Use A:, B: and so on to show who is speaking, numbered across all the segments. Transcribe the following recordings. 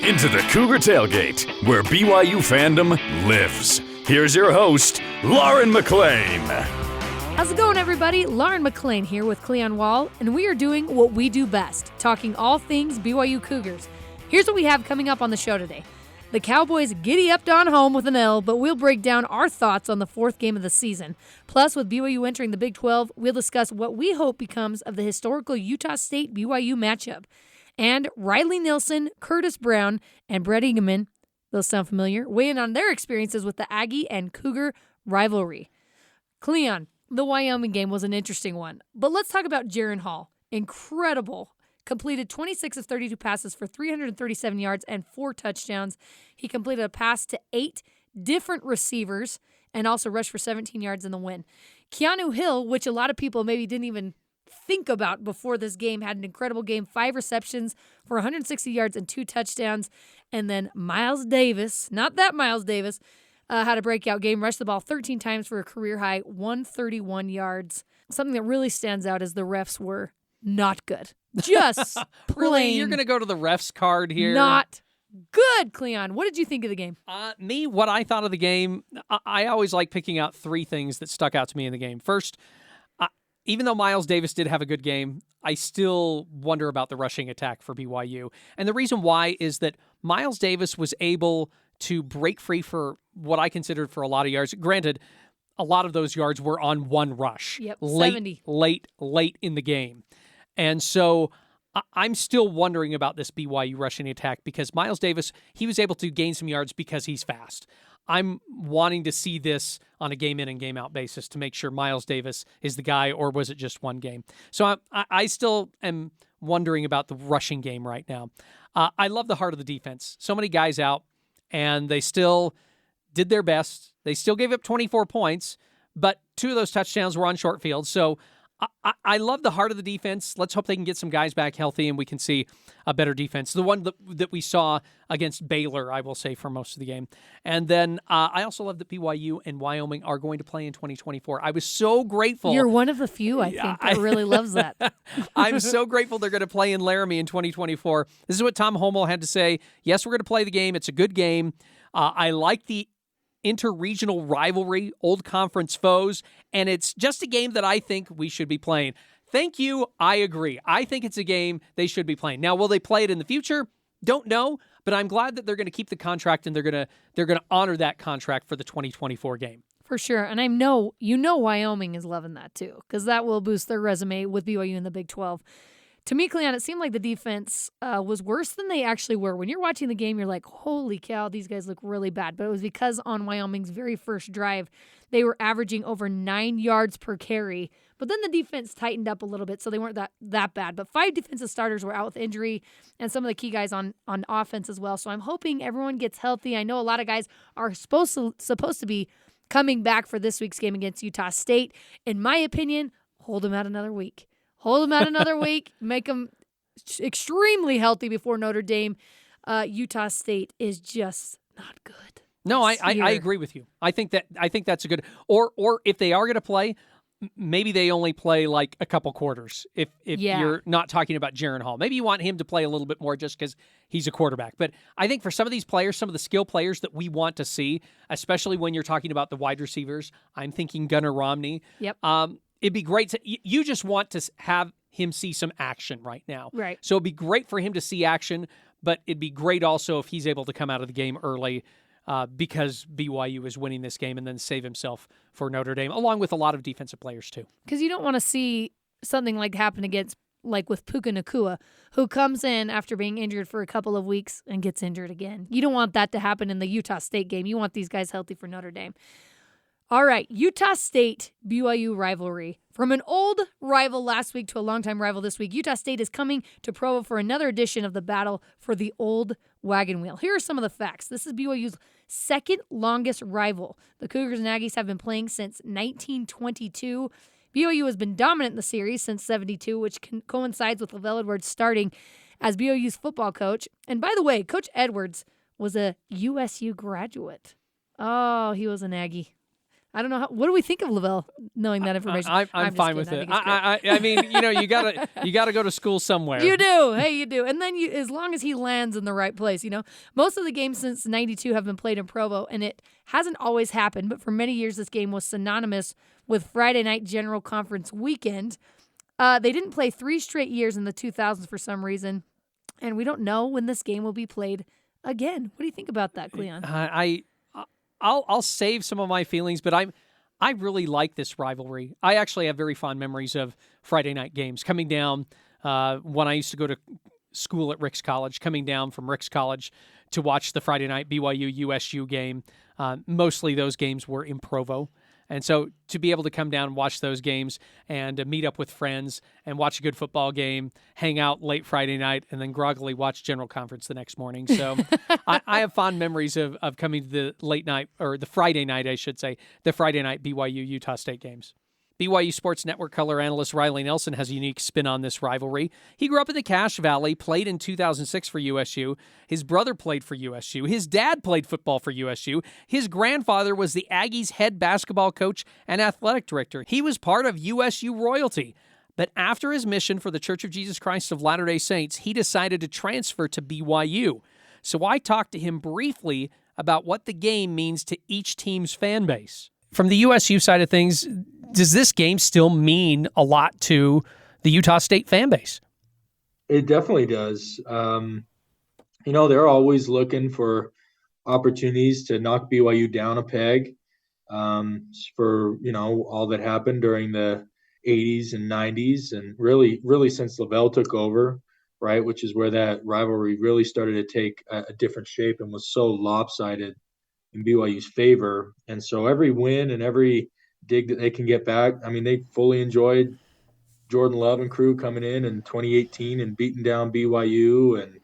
A: into the Cougar Tailgate, where BYU fandom lives. Here's your host, Lauren McLean.
B: How's it going, everybody? Lauren McLean here with Cleon, and we are doing what we do best, talking all things BYU Cougars. Here's what we have coming up on the show today. The Cowboys giddy-upped on home with an L, but we'll break down our thoughts on the fourth game of the season. Plus, with BYU entering the Big 12, we'll discuss what we hope becomes of the historical Utah State-BYU matchup. And Riley Nilsson, Curtis Brown, and Bret Engemann, those sound familiar, weigh in on their experiences with the Aggie and Cougar rivalry. Cleon, the Wyoming game was an interesting one, but let's talk about Jaren Hall. Incredible. Completed 26 of 32 passes for 337 yards and 4 touchdowns. He completed a pass to 8 different receivers and also rushed for 17 yards in the win. Keanu Hill, which a lot of people maybe didn't even think about before this game, had an incredible game. 5 receptions for 160 yards and 2 touchdowns. And then Miles Davis, not that Miles Davis, had a breakout game, rushed the ball 13 times for a career-high 131 yards. Something that really stands out is the refs were not good. Just plain.
C: Really? You're going to go to the refs card here?
B: Not good, Cleon. What did you think of the game?
C: What I thought of the game, I always like picking out 3 things that stuck out to me in the game. First, even though Miles Davis did have a good game, I still wonder about the rushing attack for BYU. And the reason why is that Miles Davis was able to break free for what I considered for a lot of yards. Granted, a lot of those yards were on one rush.
B: Yep,
C: 70. Late in the game. And so I'm still wondering about this BYU rushing attack because Miles Davis, he was able to gain some yards because he's fast. I'm wanting to see this on a game in and game out basis to make sure Miles Davis is the guy, or was it just one game? So I still am wondering about the rushing game right now. I love the heart of the defense. So many guys out, and they still did their best. They still gave up 24 points, but 2 of those touchdowns were on short field. So I love the heart of the defense. Let's hope they can get some guys back healthy and we can see a better defense. The one that we saw against Baylor, I will say, for most of the game. And then I also love that BYU and Wyoming are going to play in 2024. I was so grateful.
B: You're one of the few, I think, that really loves that.
C: I'm so grateful they're going to play in Laramie in 2024. This is what Tom Hommel had to say. Yes, we're going to play the game. It's a good game. I like the interregional rivalry, old conference foes, and it's just a game that I think we should be playing. Thank you. I agree. I think it's a game they should be playing. Now, will they play it in the future? Don't know, but I'm glad that they're going to keep the contract and they're going to honor that contract for the 2024 game.
B: For sure, and I know Wyoming is loving that too, because that will boost their resume with BYU in the Big 12. To me, Cleon, it seemed like the defense was worse than they actually were. When you're watching the game, you're like, holy cow, these guys look really bad. But it was because on Wyoming's very first drive, they were averaging over 9 yards per carry. But then the defense tightened up a little bit, so they weren't that bad. But 5 defensive starters were out with injury, and some of the key guys on offense as well. So I'm hoping everyone gets healthy. I know a lot of guys are supposed to be coming back for this week's game against Utah State. In my opinion, hold them out another week. Hold them out another week. Make them extremely healthy before Notre Dame. Utah State is just not good.
C: No, I agree with you. I think that's a good. Or if they are going to play, maybe they only play like a couple quarters. If you're not talking about Jaren Hall, maybe you want him to play a little bit more just because he's a quarterback. But I think for some of these players, some of the skill players that we want to see, especially when you're talking about the wide receivers, I'm thinking Gunnar Romney.
B: Yep.
C: It'd be great you just want to have him see some action right now.
B: Right.
C: So it'd be great for him to see action, but it'd be great also if he's able to come out of the game early because BYU is winning this game and then save himself for Notre Dame, along with a lot of defensive players too.
B: Because you don't want to see something like happen with Puka Nacua, who comes in after being injured for a couple of weeks and gets injured again. You don't want that to happen in the Utah State game. You want these guys healthy for Notre Dame. All right, Utah State-BYU rivalry. From an old rival last week to a longtime rival this week, Utah State is coming to Provo for another edition of the battle for the Old Wagon Wheel. Here are some of the facts. This is BYU's second longest rival. The Cougars and Aggies have been playing since 1922. BYU has been dominant in the series since 72, which coincides with LaVell Edwards starting as BYU's football coach. And by the way, Coach Edwards was a USU graduate. Oh, he was an Aggie. I don't know what do we think of Lavelle knowing that information?
C: I'm
B: just
C: fine
B: kidding.
C: with it.
B: I think it's great.
C: I mean, you gotta go to school somewhere.
B: You do. Hey, you do. And then as long as he lands in the right place, most of the games since 92 have been played in Provo, and it hasn't always happened, but for many years this game was synonymous with Friday night General Conference weekend. They didn't play 3 straight years in the 2000s for some reason, and we don't know when this game will be played again. What do you think about that, Cleon?
C: I'll save some of my feelings, but I really like this rivalry. I actually have very fond memories of Friday night games coming down when I used to go to school at Ricks College, coming down from Ricks College to watch the Friday night BYU USU game. Mostly those games were in Provo. And so to be able to come down and watch those games and meet up with friends and watch a good football game, hang out late Friday night, and then groggily watch General Conference the next morning. So I have fond memories of coming to the late night, or the Friday night, I should say, the Friday night BYU-Utah State games. BYU Sports Network color analyst Riley Nelson has a unique spin on this rivalry. He grew up in the Cache Valley, played in 2006 for USU. His brother played for USU. His dad played football for USU. His grandfather was the Aggies' head basketball coach and athletic director. He was part of USU royalty. But after his mission for the Church of Jesus Christ of Latter-day Saints, he decided to transfer to BYU. So I talked to him briefly about what the game means to each team's fan base. From the USU side of things, does this game still mean a lot to the Utah State fan base?
D: It definitely does. They're always looking for opportunities to knock BYU down a peg for, all that happened during the 80s and 90s, and really since Lavelle took over, right, which is where that rivalry really started to take a different shape and was so lopsided in BYU's favor. And so every win and every dig that they can get back, I mean, they fully enjoyed Jordan Love and crew coming in 2018 and beating down BYU. And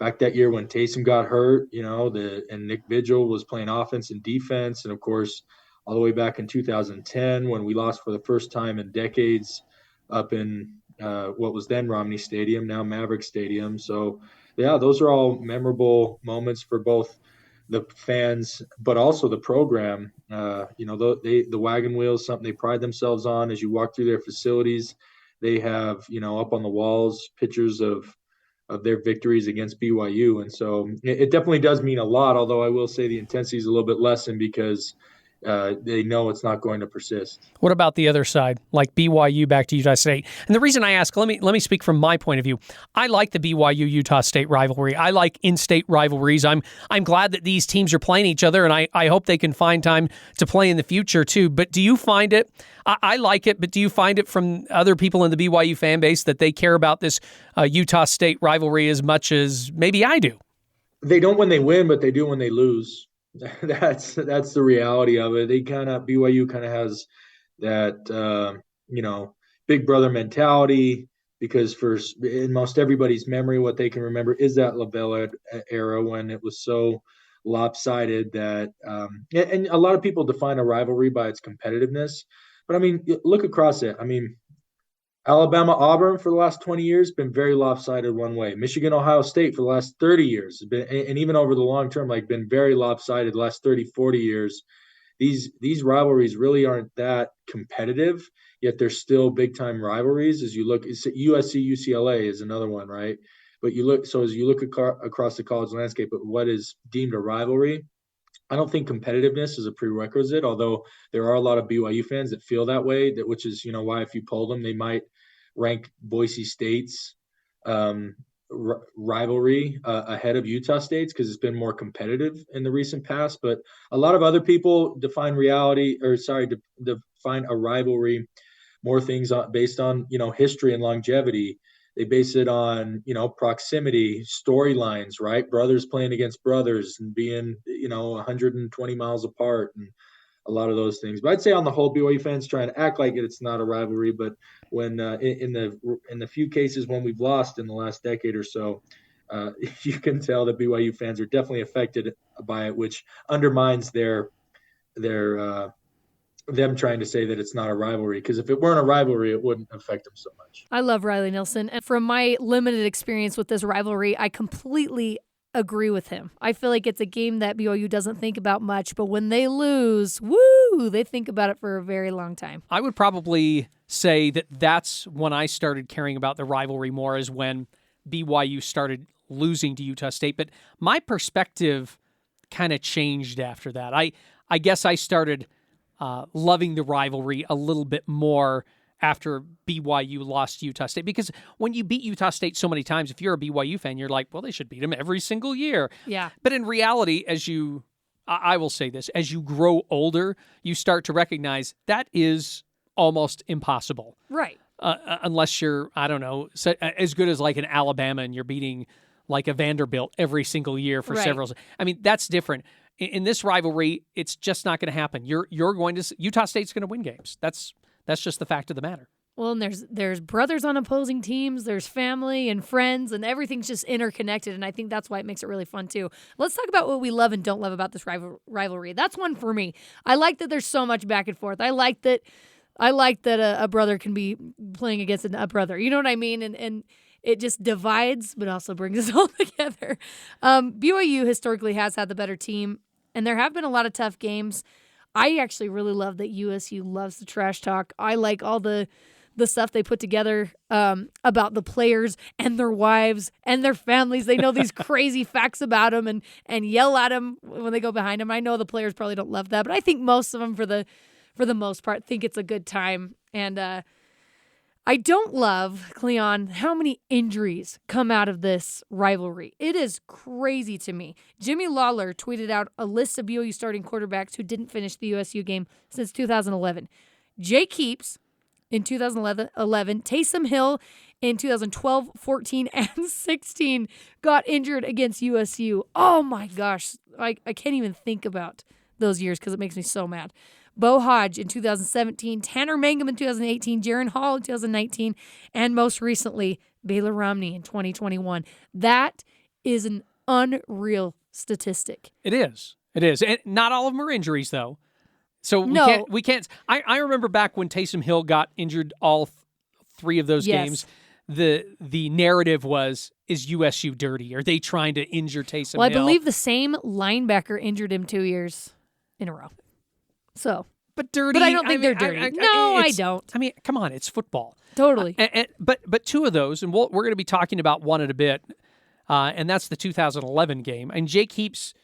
D: back that year when Taysom got hurt, and Nick Vigil was playing offense and defense. And of course, all the way back in 2010 when we lost for the first time in decades up in what was then Romney Stadium, now Maverick Stadium. So, yeah, those are all memorable moments for both the fans, but also the program. The wagon wheel is something they pride themselves on. As you walk through their facilities, they have, up on the walls, pictures of their victories against BYU. And so it definitely does mean a lot, although I will say the intensity is a little bit lessened because they know it's not going to persist.
C: What about the other side, like BYU back to Utah State? And the reason I ask, let me speak from my point of view. I like the BYU-Utah State rivalry. I like in-state rivalries. I'm glad that these teams are playing each other, and I hope they can find time to play in the future too. But do you find it? I like it, but do you find it from other people in the BYU fan base that they care about this Utah State rivalry as much as maybe I do?
D: They don't when they win, but they do when they lose. That's the reality of it. BYU kind of has that big brother mentality, because in most everybody's memory, what they can remember is that Lavelle era when it was so lopsided that and a lot of people define a rivalry by its competitiveness. But I mean, look across it. I mean, Alabama-Auburn for the last 20 years been very lopsided one way. Michigan-Ohio State for the last 30 years, and even over the long term, been very lopsided the last 30, 40 years. These rivalries really aren't that competitive, yet they're still big-time rivalries. As you look, USC-UCLA is another one, right? But as you look across the college landscape at what is deemed a rivalry, I don't think competitiveness is a prerequisite, although there are a lot of BYU fans that feel that way, which is, why if you poll them, they might rank Boise State's rivalry ahead of Utah State's because it's been more competitive in the recent past. But a lot of other people define define a rivalry more things based on, history and longevity. They base it on, proximity, storylines, right? Brothers playing against brothers and being, 120 miles apart and a lot of those things. But I'd say on the whole, BYU fans trying to act like it's not a rivalry. But when in the few cases when we've lost in the last decade or so, you can tell that BYU fans are definitely affected by it, which undermines their them trying to say that it's not a rivalry, because if it weren't a rivalry, it wouldn't affect them so much.
B: I love Riley Nelson. And from my limited experience with this rivalry, I completely agree with him. I feel like it's a game that BYU doesn't think about much, but when they lose, woo, they think about it for a very long time.
C: I would probably say that that's when I started caring about the rivalry more, is when BYU started losing to Utah State. But my perspective kind of changed after that. I guess I started loving the rivalry a little bit more after BYU lost to Utah State, because when you beat Utah State so many times, if you're a BYU fan, you're like, well, they should beat them every single year.
B: Yeah.
C: But in reality, I will say this, as you grow older, you start to recognize that is almost impossible.
B: Right.
C: Unless you're, I don't know, as good as like an Alabama and you're beating like a Vanderbilt every single year for several. I mean, that's different. In this rivalry, it's just not going to happen. You're going to, Utah State's going to win games. That's just the fact of the matter.
B: Well, and there's brothers on opposing teams, there's family and friends, and everything's just interconnected, and I think that's why it makes it really fun, too. Let's talk about what we love and don't love about this rivalry. That's one for me. I like that there's so much back and forth. I like that a brother can be playing against a brother. You know what I mean? And it just divides, but also brings us all together. BYU historically has had the better team, and there have been a lot of tough games. I actually really love that USU loves the trash talk. I like all the stuff they put together about the players and their wives and their families. They know these crazy facts about them and yell at them when they go behind them. I know the players probably don't love that, but I think most of them, for the most part, think it's a good time. And I don't love, Cleon, how many injuries come out of this rivalry. It is crazy to me. Jimmy Lawler tweeted out a list of BYU starting quarterbacks who didn't finish the USU game since 2011. Jake Heaps in 2011, Taysom Hill in 2012, 14, and 16 got injured against USU. Oh my gosh, I can't even think about those years because it makes me so mad. Bo Hodge in 2017, Tanner Mangum in 2018, Jaron Hall in 2019, and most recently, Baylor Romney in 2021. That is an unreal statistic.
C: It is. And not all of them are injuries, though. So we can't. I remember back when Taysom Hill got injured all three of those games. The narrative was, is USU dirty? Are they trying to injure Taysom Hill?
B: Well, I believe the same linebacker injured him 2 years in a row. So,
C: but dirty.
B: But I don't think they're dirty. I don't.
C: I mean, come on, it's football.
B: Totally.
C: But two of those, and we're going to be talking about one in a bit, and that's the 2011 game. And Jake Heaps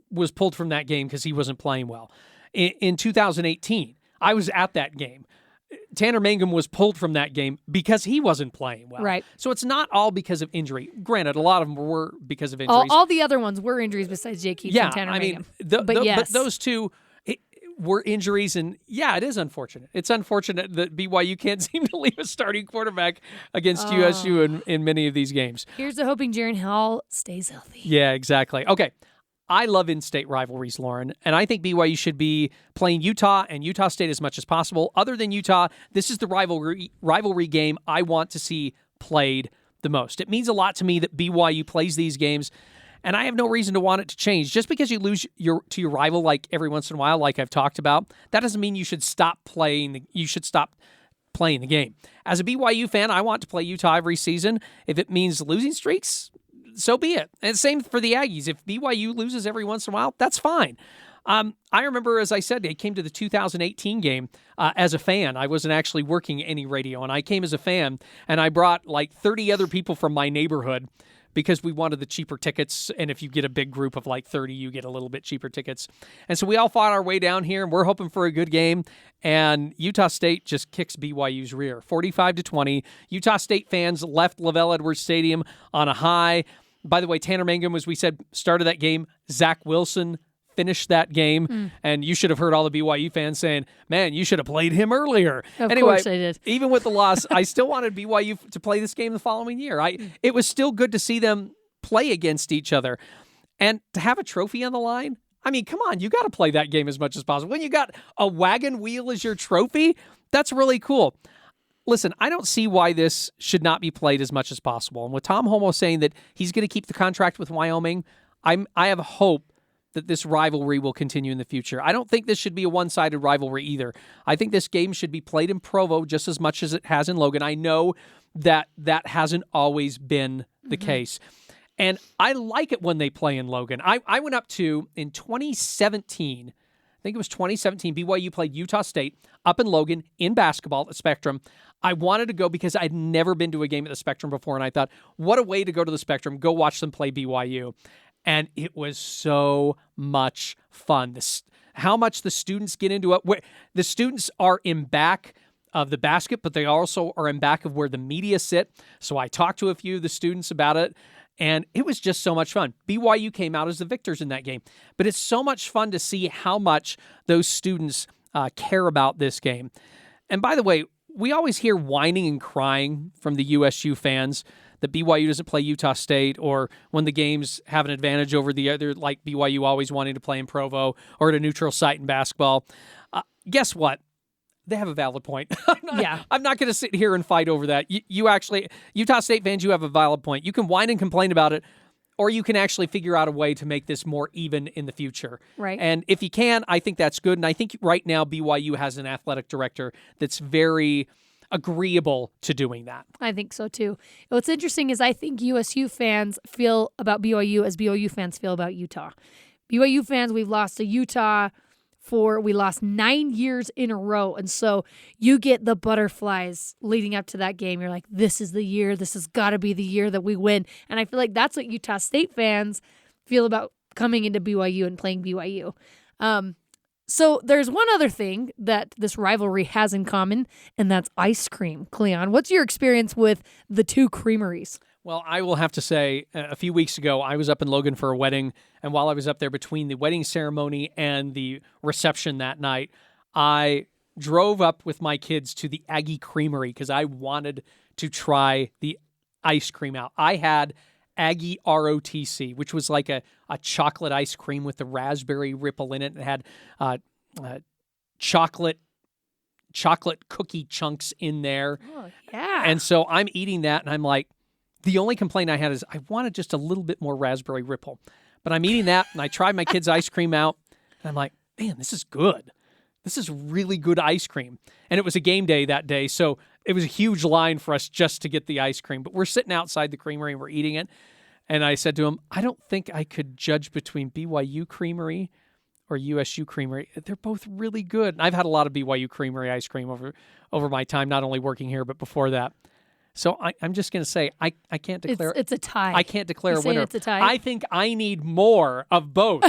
C: was pulled from that game because he wasn't playing well. In 2018, I was at that game. Tanner Mangum was pulled from that game because he wasn't playing well.
B: Right.
C: So it's not all because of injury. Granted, a lot of them were because of injuries.
B: All the other ones were injuries besides Jake Heaps and Tanner Mangum.
C: But those two were injuries, and it is unfortunate. It's unfortunate that BYU can't seem to leave a starting quarterback against USU in many of these games.
B: Here's to hoping Jaron Hall stays healthy.
C: Yeah, exactly. Okay. I love in-state rivalries, Lauren, and I think BYU should be playing Utah and Utah State as much as possible. Other than Utah, this is the rivalry game I want to see played the most. It means a lot to me that BYU plays these games, and I have no reason to want it to change. Just because you lose to your rival like every once in a while, like I've talked about, that doesn't mean you should stop playing. You should stop playing the game. As a BYU fan, I want to play Utah every season. If it means losing streaks, so be it. And same for the Aggies. If BYU loses every once in a while, that's fine. I remember, as I said, I came to the 2018 game as a fan. I wasn't actually working any radio, and I came as a fan, and I brought like 30 other people from my neighborhood because we wanted the cheaper tickets, and if you get a big group of like 30, you get a little bit cheaper tickets. And so we all fought our way down here, and we're hoping for a good game, and Utah State just kicks BYU's rear, 45-20. Utah State fans left LaVell Edwards Stadium on a high. By the way, Tanner Mangum, as we said, started that game. Zach Wilson finished that game, and you should have heard all the BYU fans saying, man, you should have played him earlier.
B: Of course I did.
C: Even with the loss, I still wanted BYU to play this game the following year. It was still good to see them play against each other. And to have a trophy on the line, I mean, come on, you got to play that game as much as possible. When you got a wagon wheel as your trophy, that's really cool. Listen, I don't see why this should not be played as much as possible. And with Tom Homo saying that he's going to keep the contract with Wyoming, I have hope that this rivalry will continue in the future. I don't think this should be a one-sided rivalry either. I think this game should be played in Provo just as much as it has in Logan. I know that hasn't always been the case. And I like it when they play in Logan. I went up to, in 2017, I think it was 2017, BYU played Utah State up in Logan in basketball at the Spectrum. I wanted to go because I'd never been to a game at the Spectrum before, and I thought, what a way to go to the Spectrum, go watch them play BYU. And it was so much fun. How much the students get into it. The students are in back of the basket, but they also are in back of where the media sit. So I talked to a few of the students about it, and it was just so much fun. BYU came out as the victors in that game. But it's so much fun to see how much those students care about this game. And by the way, we always hear whining and crying from the USU fans that BYU doesn't play Utah State, or when the games have an advantage over the other, like BYU always wanting to play in Provo or at a neutral site in basketball. Guess what? They have a valid point. I'm not going to sit here and fight over that. You actually, Utah State fans, you have a valid point. You can whine and complain about it, or you can actually figure out a way to make this more even in the future.
B: Right.
C: And if you can, I think that's good. And I think right now BYU has an athletic director that's very agreeable to doing that.
B: I think so too. What's interesting is I think USU fans feel about BYU as BYU fans feel about Utah. BYU fans, we've lost to Utah we lost 9 years in a row. And so you get the butterflies leading up to that game. You're like, this is the year. This has got to be the year that we win. And I feel like that's what Utah State fans feel about coming into BYU and playing BYU. So there's one other thing that this rivalry has in common, and that's ice cream. Cleon, what's your experience with the two creameries?
C: Well, I will have to say, a few weeks ago, I was up in Logan for a wedding, and while I was up there between the wedding ceremony and the reception that night, I drove up with my kids to the Aggie Creamery because I wanted to try the ice cream out. I had Aggie ROTC, which was like a chocolate ice cream with the raspberry ripple in it. It had chocolate cookie chunks in there.
B: Oh, yeah.
C: And so I'm eating that, and I'm like, the only complaint I had is I wanted just a little bit more raspberry ripple. But I'm eating that, and I tried my kids' ice cream out, and I'm like, man, this is good. This is really good ice cream. And it was a game day that day, so it was a huge line for us just to get the ice cream. But we're sitting outside the creamery, and we're eating it. And I said to him, I don't think I could judge between BYU Creamery or USU Creamery. They're both really good. And I've had a lot of BYU Creamery ice cream over my time, not only working here, but before that. So I'm just going to say I can't declare.
B: It's a tie.
C: I can't declare a winner.
B: It's a tie?
C: I think I need more of both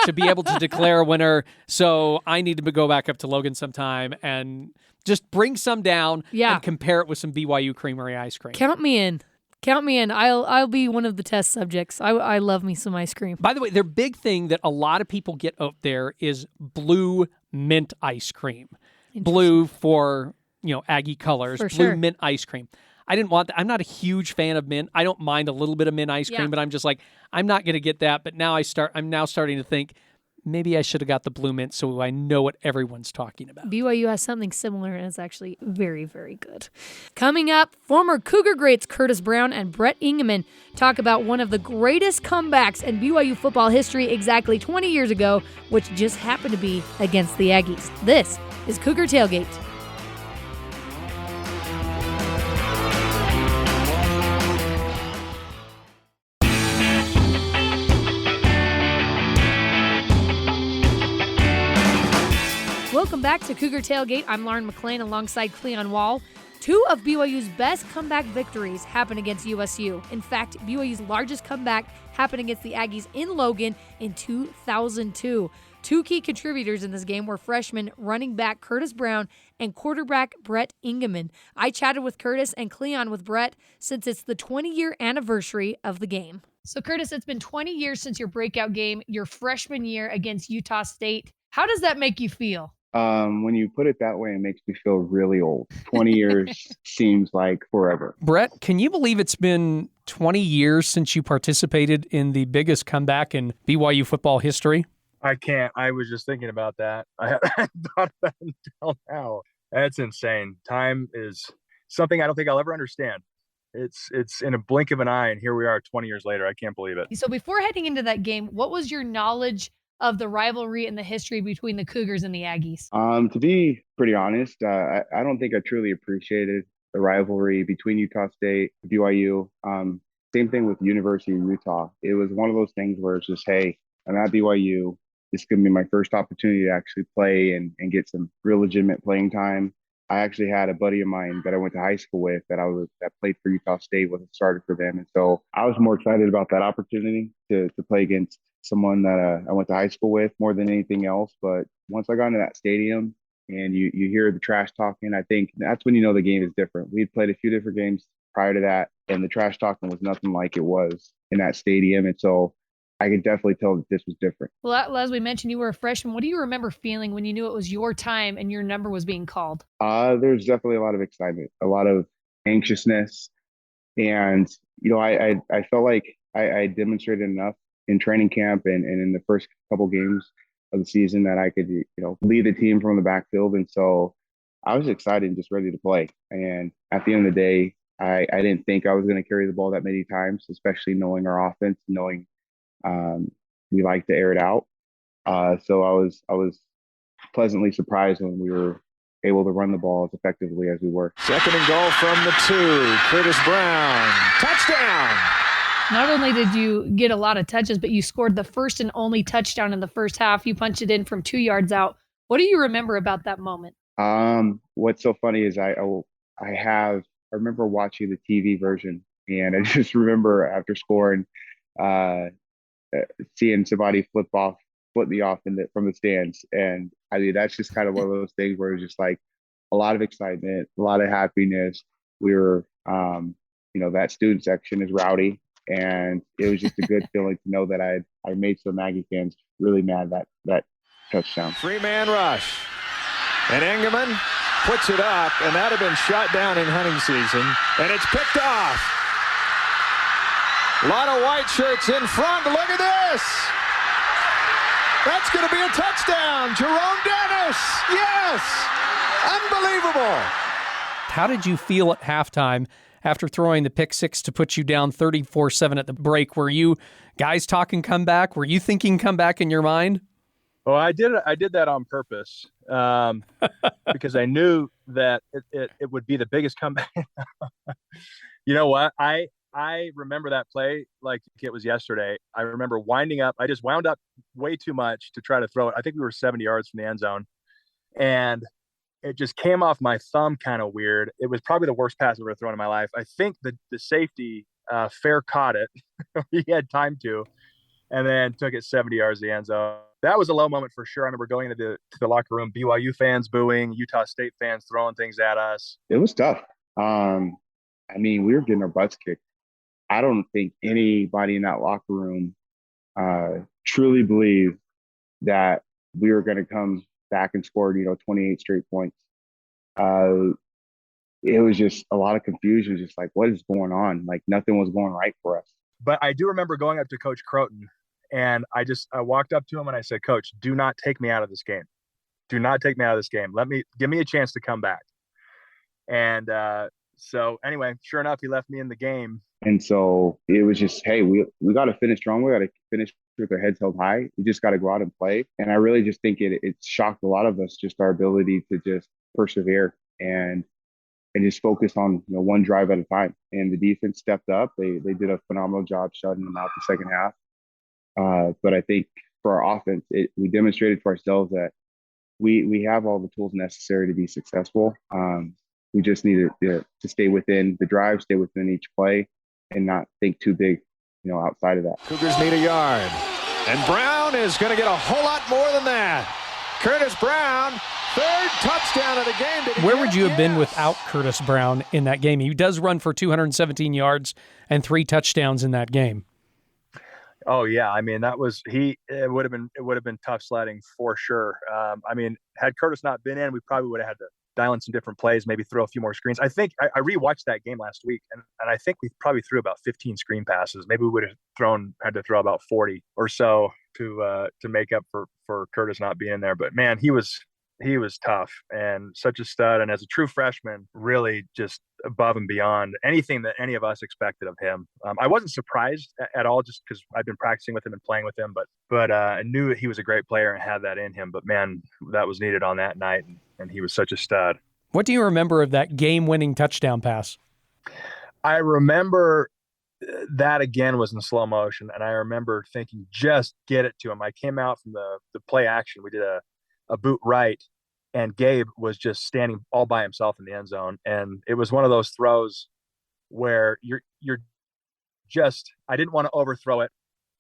C: to be able to declare a winner. So I need to go back up to Logan sometime and just bring some down and compare it with some BYU Creamery ice cream.
B: Count me in. Count me in. I'll be one of the test subjects. I love me some ice cream.
C: By the way, their big thing that a lot of people get out there is blue mint ice cream. Blue for, Aggie colors.
B: For
C: blue
B: sure.
C: Mint ice cream. I didn't want that. I'm not a huge fan of mint. I don't mind a little bit of mint ice cream, but I'm just like, I'm not going to get that. But now I'm now starting to think maybe I should have got the blue mint so I know what everyone's talking about.
B: BYU has something similar, and it's actually very, very good. Coming up, former Cougar greats Curtis Brown and Bret Engemann talk about one of the greatest comebacks in BYU football history exactly 20 years ago, which just happened to be against the Aggies. This is Cougar Tailgate. Welcome back to Cougar Tailgate. I'm Lauren McLean alongside Cleon Wall. Two of BYU's best comeback victories happened against USU. In fact, BYU's largest comeback happened against the Aggies in Logan in 2002. Two key contributors in this game were freshman running back Curtis Brown and quarterback Bret Engemann. I chatted with Curtis and Cleon with Bret since it's the 20-year anniversary of the game. So Curtis, it's been 20 years since your breakout game, your freshman year against Utah State. How does that make you feel?
E: When you put it that way, it makes me feel really old. 20 years seems like forever.
C: Bret, can you believe it's been 20 years since you participated in the biggest comeback in BYU football history?
F: I can't. I was just thinking about that. I hadn't thought of that until now. That's insane. Time is something I don't think I'll ever understand. It's in a blink of an eye, and here we are 20 years later. I can't believe it.
B: So before heading into that game, what was your knowledge of the rivalry and the history between the Cougars and the Aggies?
E: To be pretty honest, I don't think I truly appreciated the rivalry between Utah State and BYU. Same thing with University of Utah. It was one of those things where it's just, hey, I'm at BYU. This is going to be my first opportunity to actually play and get some real legitimate playing time. I actually had a buddy of mine that I went to high school with that played for Utah State, was a starter for them. And so I was more excited about that opportunity to play against someone that I went to high school with more than anything else. But once I got into that stadium and you hear the trash talking, I think that's when you know the game is different. We'd played a few different games prior to that, and the trash talking was nothing like it was in that stadium. And so I could definitely tell that this was different.
B: Well, as we mentioned, you were a freshman. What do you remember feeling when you knew it was your time and your number was being called?
E: There's definitely a lot of excitement, a lot of anxiousness. And, I felt like I demonstrated enough in training camp and in the first couple games of the season that I could, lead the team from the backfield. And so I was excited and just ready to play. And at the end of the day, I didn't think I was going to carry the ball that many times, especially knowing our offense, knowing we like to air it out. So I was pleasantly surprised when we were able to run the ball as effectively as we were.
G: 2nd and goal from the 2. Curtis Brown, touchdown.
B: Not only did you get a lot of touches, but you scored the first and only touchdown in the first half. You punched it in from 2 yards out. What do you remember about that moment?
E: What's so funny is I remember watching the TV version, and I just remember after scoring, seeing somebody flip me off from the stands. And I mean, that's just kind of one of those things where it's just like a lot of excitement, a lot of happiness. We were, that student section is rowdy, and it was just a good feeling to know that I made some Aggie fans really mad that touchdown.
G: 3-man rush, and Engemann puts it up, and that had been shot down in hunting season, and it's picked off. A lot of white shirts in front. Look at this. That's going to be a touchdown. Jerome Dennis. Yes. Unbelievable.
C: How did you feel at halftime after throwing the pick six to put you down 34-7 at the break? Were you guys talking comeback? Were you thinking comeback in your mind?
F: Well, I did that on purpose because I knew that it would be the biggest comeback. You know what? I remember that play like it was yesterday. I remember winding up. I just wound up way too much to try to throw it. I think we were 70 yards from the end zone, and it just came off my thumb kind of weird. It was probably the worst pass I've ever thrown in my life. I think the safety fair caught it. He had time to, and then took it 70 yards to the end zone. That was a low moment for sure. I remember going into the locker room, BYU fans booing, Utah State fans throwing things at us.
E: It was tough. We were getting our butts kicked. I don't think anybody in that locker room truly believed that we were going to come back and score, 28 straight points. It was just a lot of confusion, just like, what is going on? Like, nothing was going right for us.
F: But I do remember going up to Coach Croton, and I walked up to him and I said, Coach, do not take me out of this game. Do not take me out of this game. Give me a chance to come back. And so anyway, sure enough, he left me in the game.
E: And so it was just, hey, we got to finish strong. We got to finish with our heads held high. We just got to go out and play. And I really just think it shocked a lot of us, just our ability to just persevere and just focus on one drive at a time. And the defense stepped up. They did a phenomenal job shutting them out the second half. But I think for our offense, we demonstrated to ourselves that we have all the tools necessary to be successful. We just need to stay within the drive, stay within each play, and not think too big, outside of that.
G: Cougars need a yard. And Brown is going to get a whole lot more than that. Curtis Brown, third touchdown of the game.
C: Where would you have been without Curtis Brown in that game? He does run for 217 yards and 3 touchdowns in that game.
F: Oh yeah, it would have been tough sledding for sure. Had Curtis not been in, we probably would have had to dial in some different plays, maybe throw a few more screens. I think I rewatched that game last week, and I think we probably threw about 15 screen passes. Maybe we would have had to throw about 40 or so to make up for Curtis not being there. But man, he was tough and such a stud. And as a true freshman, really just above and beyond anything that any of us expected of him. I wasn't surprised at all, just because I've been practicing with him and playing with him, but I knew he was a great player and had that in him. But man, that was needed on that night, and he was such a stud.
C: What do you remember of that game-winning touchdown pass?
F: I remember that again was in slow motion. And I remember thinking, just get it to him. I came out from the play action. We did a boot right, and Gabe was just standing all by himself in the end zone. And it was one of those throws where you're just, I didn't want to overthrow it.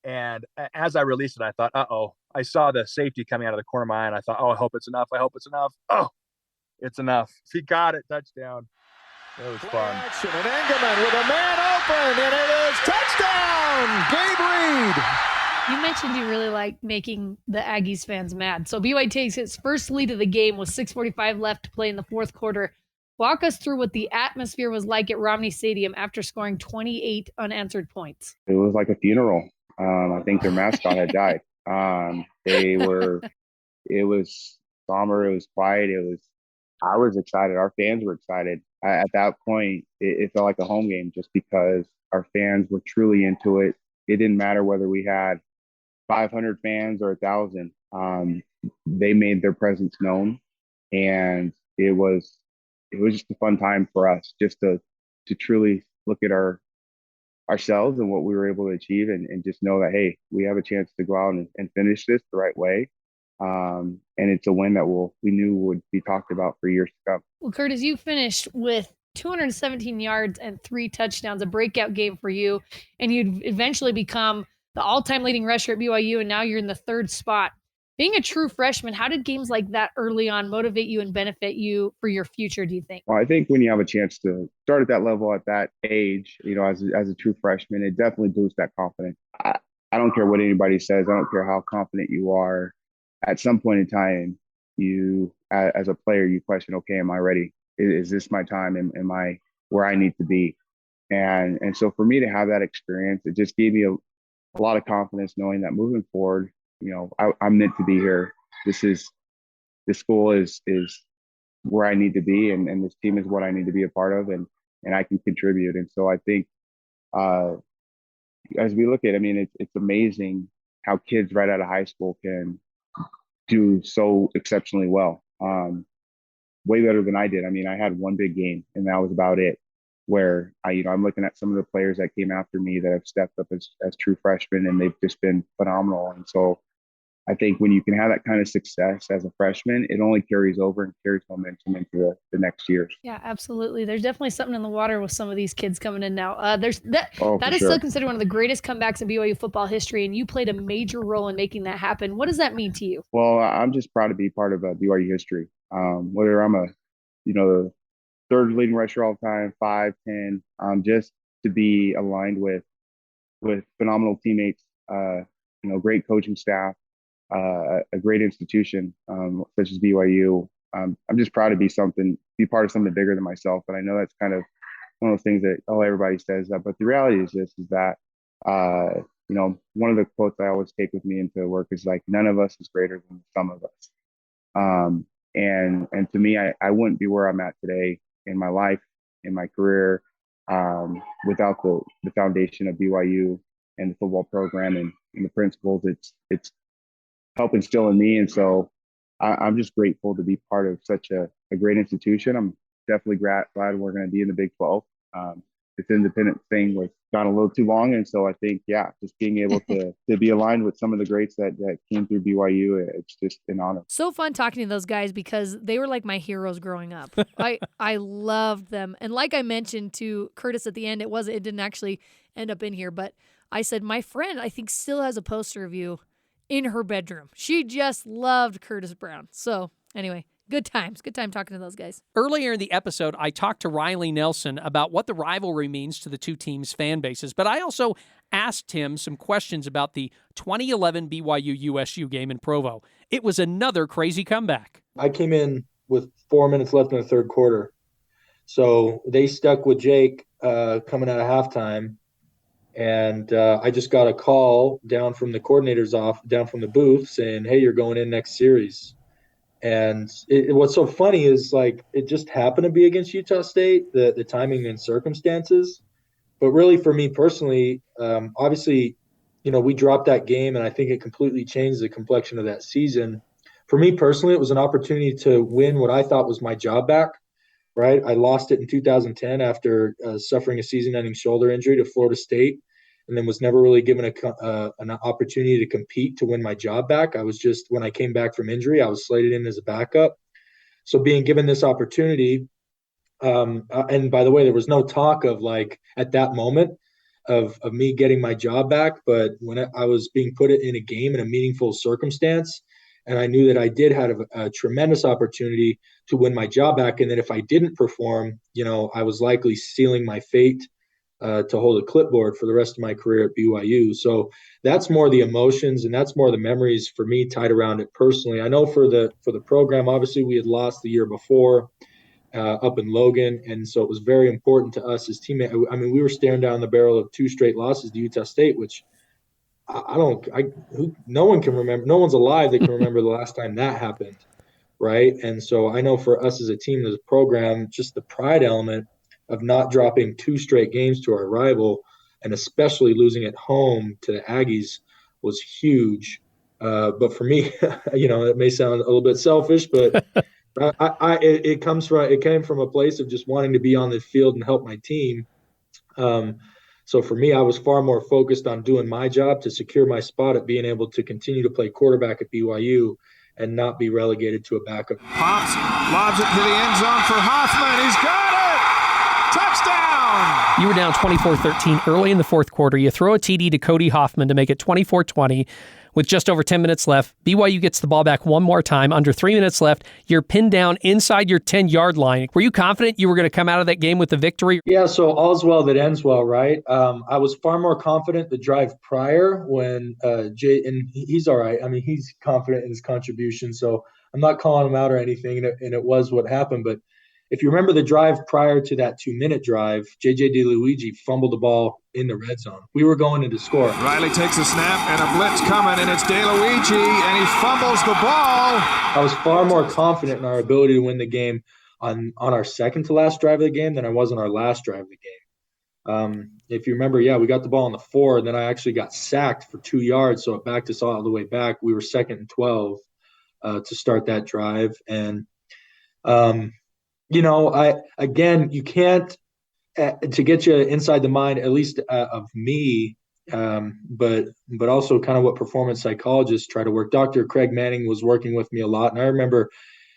F: And as I released it, I thought, uh-oh, I saw the safety coming out of the corner of my eye, and I thought, oh, I hope it's enough. I hope it's enough. Oh, it's enough. He got it. Touchdown. It was fun.
G: Action, and Engemann with a man open, and it is touchdown, Gabe Reed.
B: You mentioned you really like making the Aggies fans mad. So BYU takes its first lead of the game with 6:45 left to play in the fourth quarter. Walk us through what the atmosphere was like at Romney Stadium after scoring 28 unanswered points.
E: It was like a funeral. I think their mascot had died. It was somber. It was quiet. I was excited. Our fans were excited. At that point, it felt like a home game just because our fans were truly into it. It didn't matter whether we had 500 fans or 1,000. They made their presence known, and it was just a fun time for us just to truly look at ourselves and what we were able to achieve, and just know that, hey, we have a chance to go out and finish this the right way. And it's a win that we knew would be talked about for years to come.
B: Well, Curtis, you finished with 217 yards and 3 touchdowns, a breakout game for you, and you'd eventually become the all-time leading rusher at BYU, and now you're in the 3rd spot. Being a true freshman, how did games like that early on motivate you and benefit you for your future, do you think?
E: Well, I think when you have a chance to start at that level at that age, as a true freshman, it definitely boosts that confidence. I don't care what anybody says. I don't care how confident you are. At some point in time, you, as a player, you question, okay, am I ready? Is this my time? Am I where I need to be? And so for me to have that experience, it just gave me a lot of confidence knowing that moving forward, I'm meant to be here. This school is where I need to be, and this team is what I need to be a part of, and I can contribute. And so I think as we look at it, it's amazing how kids right out of high school can do so exceptionally well. Way better than I did. I had one big game, and that was about it. Where I'm looking at some of the players that came after me that have stepped up as true freshmen, and they've just been phenomenal. And so I think when you can have that kind of success as a freshman, it only carries over and carries momentum into the next years.
B: Yeah, absolutely. There's definitely something in the water with some of these kids coming in now. That is
E: sure.
B: Still considered one of the greatest comebacks in BYU football history, and you played a major role in making that happen. What does that mean to you?
E: Well, I'm just proud to be part of BYU history. Whether I'm the 3rd leading rusher all time, 5, 10, just to be aligned with phenomenal teammates, great coaching staff, a great institution such as BYU. I'm just proud to be part of something bigger than myself. And I know that's kind of one of those things that, everybody says that, but the reality is that, one of the quotes I always take with me into work is like, none of us is greater than some of us. And to me, I wouldn't be where I'm at today in my life, in my career, without the foundation of BYU and the football program and the principles it's helped instill in me. And so I'm just grateful to be part of such a great institution. I'm definitely glad we're going to be in the Big 12. This independent thing was gone a little too long. And so I think, just being able to be aligned with some of the greats that came through BYU, it's just an honor.
B: So fun talking to those guys because they were like my heroes growing up. I loved them. And like I mentioned to Curtis at the end, it didn't actually end up in here, but I said, my friend, I think, still has a poster of you in her bedroom. She just loved Curtis Brown. So anyway, good times. Good time talking to those guys.
C: Earlier in the episode, I talked to Riley Nelson about what the rivalry means to the two teams' fan bases, but I also asked him some questions about the 2011 BYU-USU game in Provo. It was another crazy comeback.
D: I came in with 4 minutes left in the 3rd quarter. So they stuck with Jake coming out of halftime. And I just got a call down from the coordinator's down from the booth saying, hey, you're going in next series. And what's so funny is, like, it just happened to be against Utah State, the timing and circumstances. But really, for me personally, obviously, we dropped that game, and I think it completely changed the complexion of that season. For me personally, it was an opportunity to win what I thought was my job back. right? I lost it in 2010 after suffering a season-ending shoulder injury to Florida State, and then was never really given an opportunity to compete to win my job back. I was just, when I came back from injury, I was slated in as a backup. So being given this opportunity, and by the way, there was no talk of like at that moment of me getting my job back, but when I was being put in a game in a meaningful circumstance, and I knew that I did have a tremendous opportunity to win my job back, and that if I didn't perform, I was likely sealing my fate to hold a clipboard for the rest of my career at BYU. So that's more the emotions and that's more the memories for me tied around it personally. I know for the program, obviously we had lost the year before up in Logan, and so it was very important to us as teammates. I mean, we were staring down the barrel of 2 straight losses to Utah State, which no one can remember. No one's alive that can remember the last time that happened, right? And so I know for us as a team, as a program, just the pride element of not dropping 2 straight games to our rival, and especially losing at home to the Aggies, was huge. But for me, it may sound a little bit selfish, but it came from a place of just wanting to be on the field and help my team. So for me, I was far more focused on doing my job to secure my spot at being able to continue to play quarterback at BYU and not be relegated to a backup.
G: Pops, lobs it to the end zone for Hoffman. He's got it! Touchdown!
C: You were down 24-13 early in the fourth quarter. You throw a TD to Cody Hoffman to make it 24-20. With just over 10 minutes left, BYU gets the ball back one more time. Under 3 minutes left, you're pinned down inside your 10-yard line. Were you confident you were going to come out of that game with the victory?
D: Yeah, so all's well that ends well, right? I was far more confident the drive prior when and he's all right. I mean, he's confident in his contribution, so I'm not calling him out or anything, and it was what happened. But if you remember the drive prior to that 2-minute drive, J.J. DeLuigi fumbled the ball in the red zone. We were going to score.
G: Riley takes a snap and a blitz coming, and it's DeLuigi, and he fumbles the ball.
D: I was far more confident in our ability to win the game on our second to last drive of the game than I was on our last drive of the game. If you remember, we got the ball on the 4, and then I actually got sacked for 2 yards, so it backed us all the way back. We were 2nd and 12 to start that drive, and you can't, to get you inside the mind, at least of me, but also kind of what performance psychologists try to work. Dr. Craig Manning was working with me a lot, and I remember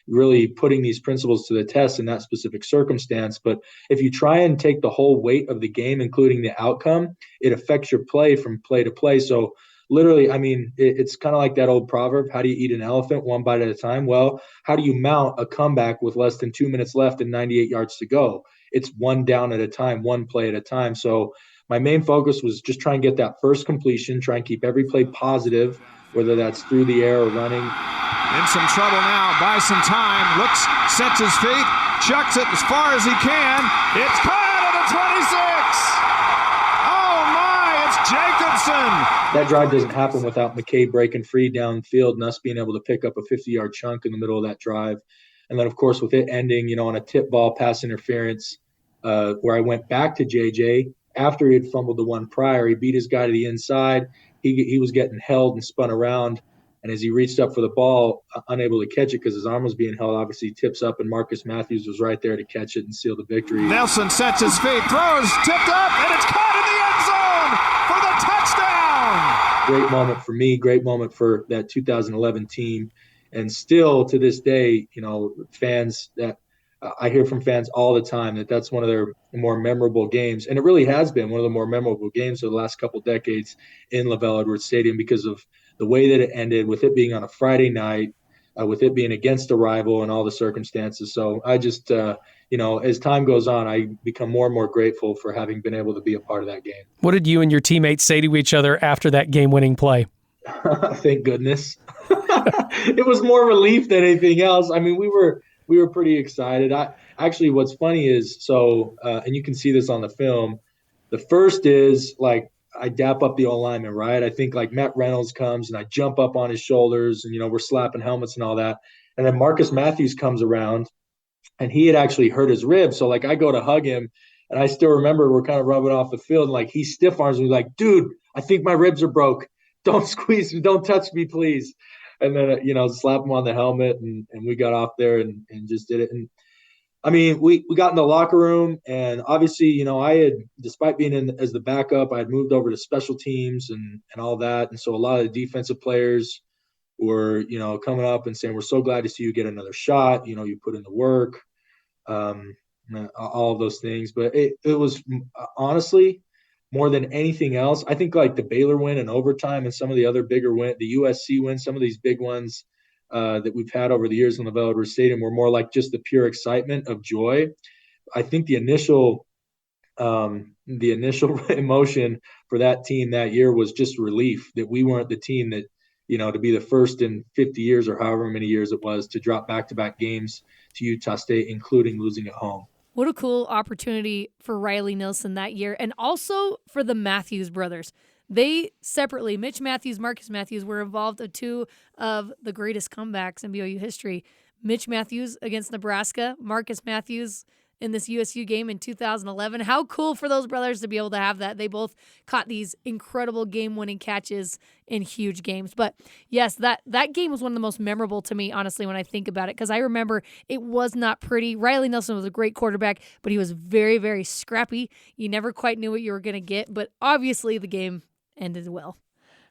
D: really putting these principles to the test in that specific circumstance. But if you try and take the whole weight of the game, including the outcome, it affects your play from play to play. So literally, I mean, it's kind of like that old proverb, how do you eat an elephant? One bite at a time. Well, how do you mount a comeback with less than 2 minutes left and 98 yards to go? It's one down at a time, one play at a time. So my main focus was just try and get that first completion, try and keep every play positive, whether that's through the air or running.
G: In some trouble now, buys some time, looks, sets his feet, chucks it as far as he can. It's caught at the 26! Oh my, it's Jacobson!
D: That drive doesn't happen without McKay breaking free downfield and us being able to pick up a 50-yard chunk in the middle of that drive. And then, of course, with it ending, on a tip ball pass interference where I went back to JJ after he had fumbled the one prior. He beat his guy to the inside. He was getting held and spun around. And as he reached up for the ball, unable to catch it because his arm was being held, obviously tips up, and Marcus Matthews was right there to catch it and seal the victory.
G: Nelson sets his feet, throws, tipped up, and it's caught in the end zone for the touchdown.
D: Great moment for me, great moment for that 2011 team. And still to this day, fans that I hear from fans all the time that's one of their more memorable games. And it really has been one of the more memorable games of the last couple decades in LaVell Edwards Stadium because of the way that it ended, with it being on a Friday night, with it being against a rival and all the circumstances. So I just, as time goes on, I become more and more grateful for having been able to be a part of that game.
C: What did you and your teammates say to each other after that game-winning play?
D: Thank goodness. It was more relief than anything else. I mean, we were pretty excited. Actually, what's funny is, and you can see this on the film, the first is like, I dap up the O-lineman, right? I think like Matt Reynolds comes and I jump up on his shoulders and, we're slapping helmets and all that. And then Marcus Matthews comes around and he had actually hurt his rib. So like I go to hug him and I still remember we're kind of rubbing off the field and like he stiff arms me like, dude, I think my ribs are broke. Don't squeeze me. Don't touch me, please. And then, slap him on the helmet and we got off there and just did it. And I mean, we got in the locker room, and obviously, I had, despite being in as the backup, I had moved over to special teams and all that. And so a lot of the defensive players were, coming up and saying, "We're so glad to see you get another shot. You put in the work," um, all of those things. But it was honestly more than anything else. I think like the Baylor win in overtime and some of the other bigger the USC win, some of these big ones that we've had over the years in the Velodrome Stadium were more like just the pure excitement of joy. I think the initial emotion for that team that year was just relief that we weren't the team that, to be the first in 50 years or however many years it was to drop back-to-back games to Utah State, including losing at home.
B: What a cool opportunity for Riley Nilsson that year, and also for the Matthews brothers. They separately, Mitch Matthews, Marcus Matthews, were involved in two of the greatest comebacks in BYU history. Mitch Matthews against Nebraska, Marcus Matthews in this USU game in 2011. How cool for those brothers to be able to have that. They both caught these incredible game-winning catches in huge games. But yes, that game was one of the most memorable to me, honestly, when I think about it, because I remember it was not pretty. Riley Nilsson was a great quarterback, but he was very, very scrappy. You never quite knew what you were going to get, but obviously the game ended well.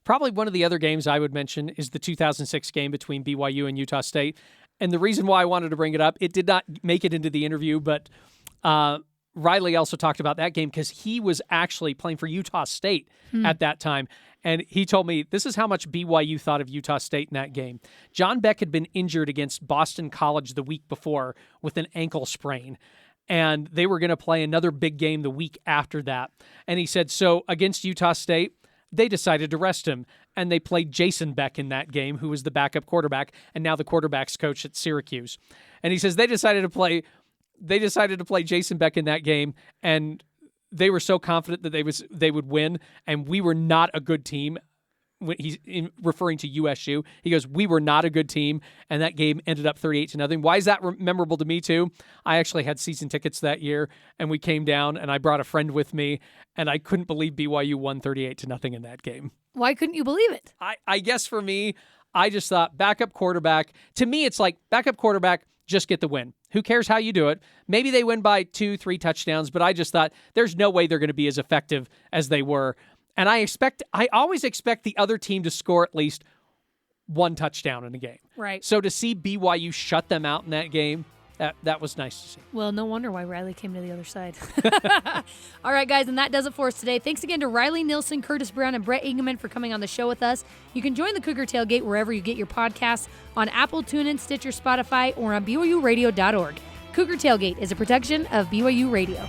C: Probably one of the other games I would mention is the 2006 game between BYU and Utah State. And the reason why I wanted to bring it up, it did not make it into the interview, but Riley also talked about that game because he was actually playing for Utah State at that time. And he told me this is how much BYU thought of Utah State in that game. John Beck had been injured against Boston College the week before with an ankle sprain. And they were going to play another big game the week after that. And he said, so against Utah State, they decided to rest him, and they played Jason Beck in that game, who was the backup quarterback and now the quarterback's coach at Syracuse. And he says they decided to play Jason Beck in that game, and they were so confident that they would win, and we were not a good team. When he's referring to USU, he goes, we were not a good team, and that game ended up 38-0. Why is that memorable to me too? I actually had season tickets that year, and we came down, and I brought a friend with me, and I couldn't believe BYU won 38-0 in that game.
B: Why couldn't you believe it?
C: I guess for me, I just thought backup quarterback. To me, it's like backup quarterback, just get the win. Who cares how you do it? Maybe they win by 2-3 touchdowns, but I just thought there's no way they're going to be as effective as they were. And I always expect the other team to score at least one touchdown in a game.
B: Right.
C: So to see BYU shut them out in that game, that was nice to see.
B: Well, no wonder why Riley came to the other side. All right, guys, and that does it for us today. Thanks again to Riley Nilsson, Curtis Brown, and Bret Engemann for coming on the show with us. You can join the Cougar Tailgate wherever you get your podcasts, on Apple, TuneIn, Stitcher, Spotify, or on BYURadio.org. Cougar Tailgate is a production of BYU Radio.